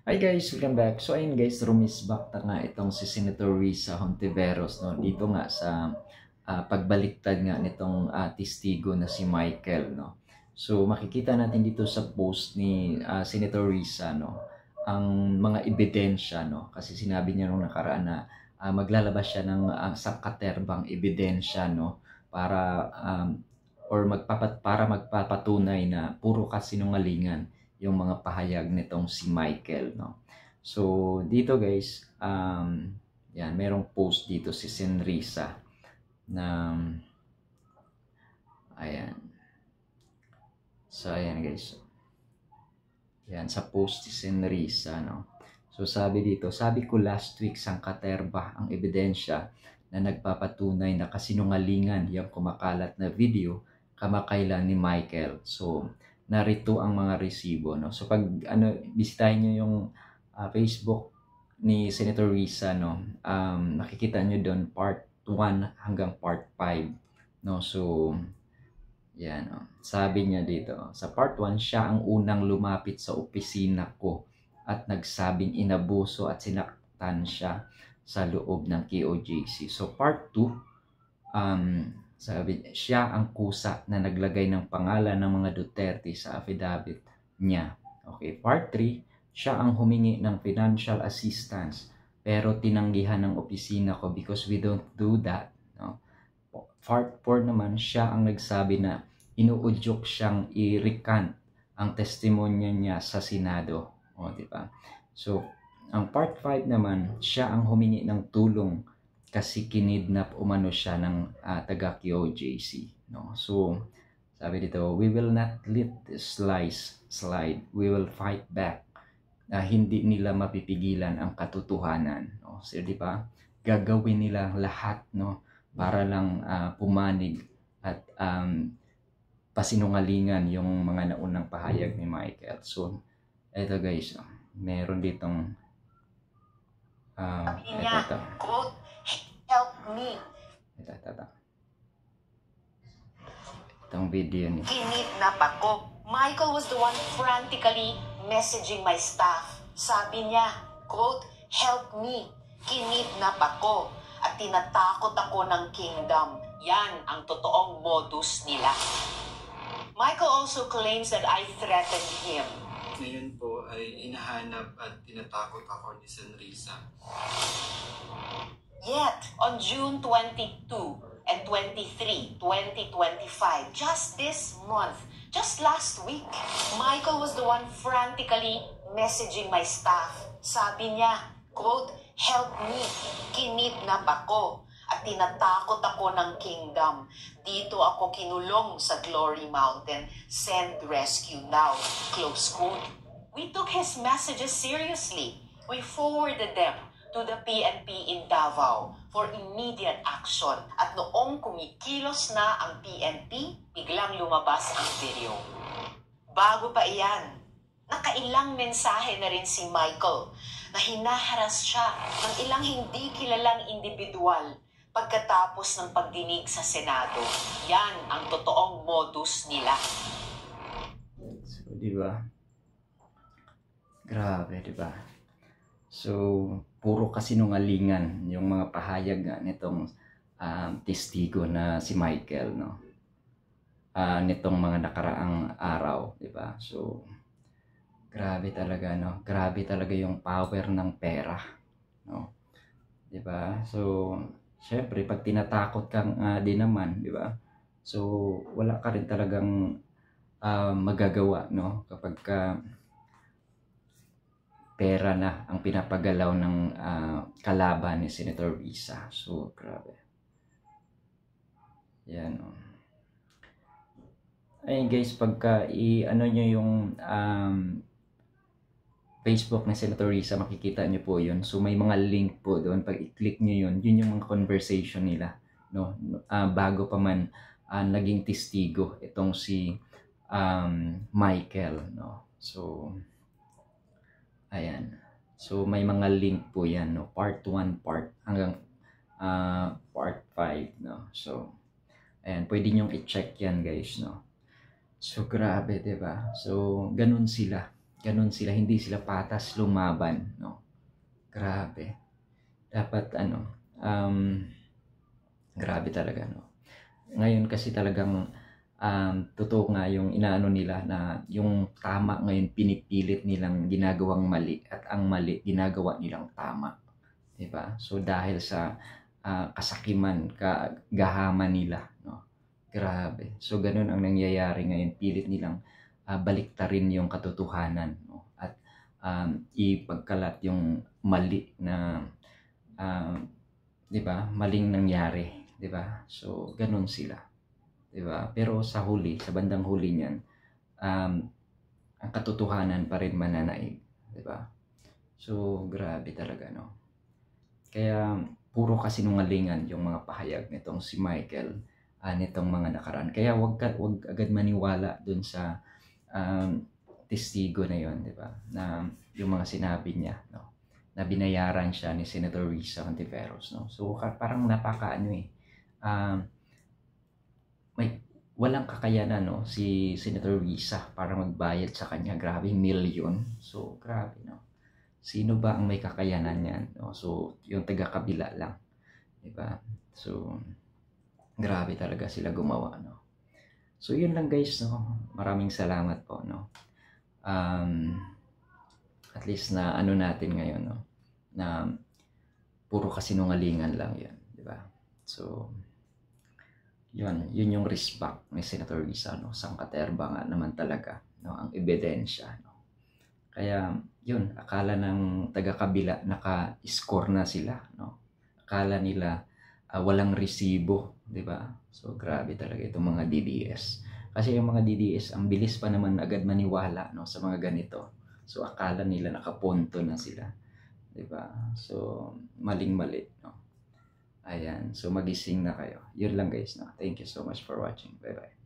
Hi guys, welcome back. So ayun guys, rumisbak na nga itong si Senator Risa Hontiveros no, dito nga sa pagbaliktad nga nitong testigo na si Michael no. So makikita natin dito sa post ni Senator Risa no, ang mga ebidensya no, kasi sinabi niya nung nakaraan na maglalabas siya ng sangkaterbang ebidensya no para para magpapatunay na puro kasinungalingan yung mga pahayag nitong si Michael no. So dito guys, yan merong post dito si Senrisa na ayan. So ayan guys. Yan sa post si Senrisa no. So sabi dito, sabi ko last week sangkaterba ang ebidensya na nagpapatunay na kasinungalingan yung kumakalat na video kamakailan ni Michael. So narito ang mga resibo no. So pag bisitahin niyo yung Facebook ni Senator Risa no, nakikita niyo doon part 1 hanggang part 5 no. So yan no. Sabi niya dito, sa part 1 siya ang unang lumapit sa opisina ko at nagsabing inabuso at sinaktan siya sa loob ng KOJC. So part 2, sabi siya ang kusa na naglagay ng pangalan ng mga Duterte sa affidavit niya. Okay, part 3, siya ang humingi ng financial assistance pero tinanggihan ng opisina ko because we don't do that. No? Part 4 naman, siya ang nagsabi na inuudyok siyang i-recant ang testimonya niya sa Senado. O, di ba? So, ang part 5 naman, siya ang humingi ng tulong kasi kinidnap umano siya ng taga KOJC. No? So, sabi dito, we will not let this lies slide. We will fight back. Hindi nila mapipigilan ang katotohanan. No? So, di ba? Gagawin nila lahat no para lang pumanig at pasinungalingan yung mga naunang pahayag ni Michael. So, eto guys, meron ditong ito. Quote, help me. Ito. Itong video niya. Kinidnap ako. Michael was the one frantically messaging my staff. Sabi niya, quote, help me. Kinidnap ako. At tinatakot ako ng kingdom. Yan ang totoong modus nila. Michael also claims that I threatened him. Ngayon po ay inahanap at tinatakot ako ni Senrisa. Yet, on June 22 and 23, 2025, just this month, just last week, Michael was the one frantically messaging my staff. Sabi niya, quote, help me, kinidnap ako. At tinatakot ako ng kingdom. Dito ako kinulong sa Glory Mountain. Send rescue now. Close quote. We took his messages seriously. We forwarded them to the PNP in Davao for immediate action. At noong kumikilos na ang PNP, biglang lumabas ang video. Bago pa iyan, nakailang mensahe na rin si Michael na hinaharas siya ng ilang hindi kilalang individual pagkatapos ng pagdinig sa Senado. Yan ang totoong modus nila. So, di ba? Grabe, di ba? So, puro kasinungalingan yung mga pahayag nga nitong testigo na si Michael, no? Nitong mga nakaraang araw, di ba? So, grabe talaga, no? Grabe talaga yung power ng pera, no? Di ba? So, syempre, pag tinatakot kang din naman, di ba? So, wala ka rin talagang magagawa, no? Kapag pera na ang pinapagalaw ng kalaban ni Senator Risa. So, grabe. Yan, no? Ayun guys, pagka i-ano nyo yung Facebook ng Senator Risa, makikita nyo po yun. So may mga link po doon. Pag i-click nyo yun, yun yung mga conversation nila. No? Bago pa man naging testigo itong si Michael. No? So, ayan. So may mga link po yan. No? Part 1, hanggang part 5. No? So, ayan. Pwede nyong i-check yan guys. No? So, grabe, diba? So, ganun sila. ganun sila, hindi sila patas lumaban, no? Grabe. Dapat grabe talaga, no? Ngayon kasi talagang totoo nga yung inaano nila na yung tama ngayon pinipilit nilang ginagawang mali at ang mali ginagawa nilang tama. Diba? So dahil sa kasakiman, kagahaman nila, no? Grabe. So ganun ang nangyayari ngayon. Pilit nilang baliktarin yung katotohanan, no? At ipagkalat yung mali na 'di ba? Maling nangyari, 'di ba? So ganun sila, 'di ba? Pero sa huli, sa bandang huli niyan, ang katotohanan pa rin mananaig, 'di ba? So grabe talaga, no? Kaya puro kasinungalingan yung mga pahayag nitong si Michael nitong mga nakaraan. Kaya wag agad maniwala dun sa testigo na yon, di ba? Na yung mga sinabi niya, no? Na binayaran siya ni Senator Risa Hontiveros, no? So parang may walang kakayanan, no, si Senator Risa para magbayad sa kanya. Grabe, milyon. So grabe, no? Sino ba ang may kakayanan yan, no? So yung taga-kabila lang, di ba? So grabe talaga sila gumawa, no? So yun lang guys, no? Maraming salamat po, no? At least na ano natin ngayon, no? Na puro kasinungalingan lang yan, di ba? So yun yung respect ni Senator Risa, no? Sangkaterba nga naman talaga, no? Ang ebidensya, no? Kaya yun, akala ng taga-kabila naka-score na sila, no? Akala nila walang resibo, di ba? So grabe talaga itong mga DDS. Kasi yung mga DDS, ang bilis pa naman agad maniwala, no, sa mga ganito. So akala nila nakaponto na sila, di ba? So maling-mali, no? Ayan, so magising na kayo. Yun lang guys, no? Thank you so much for watching. Bye-bye.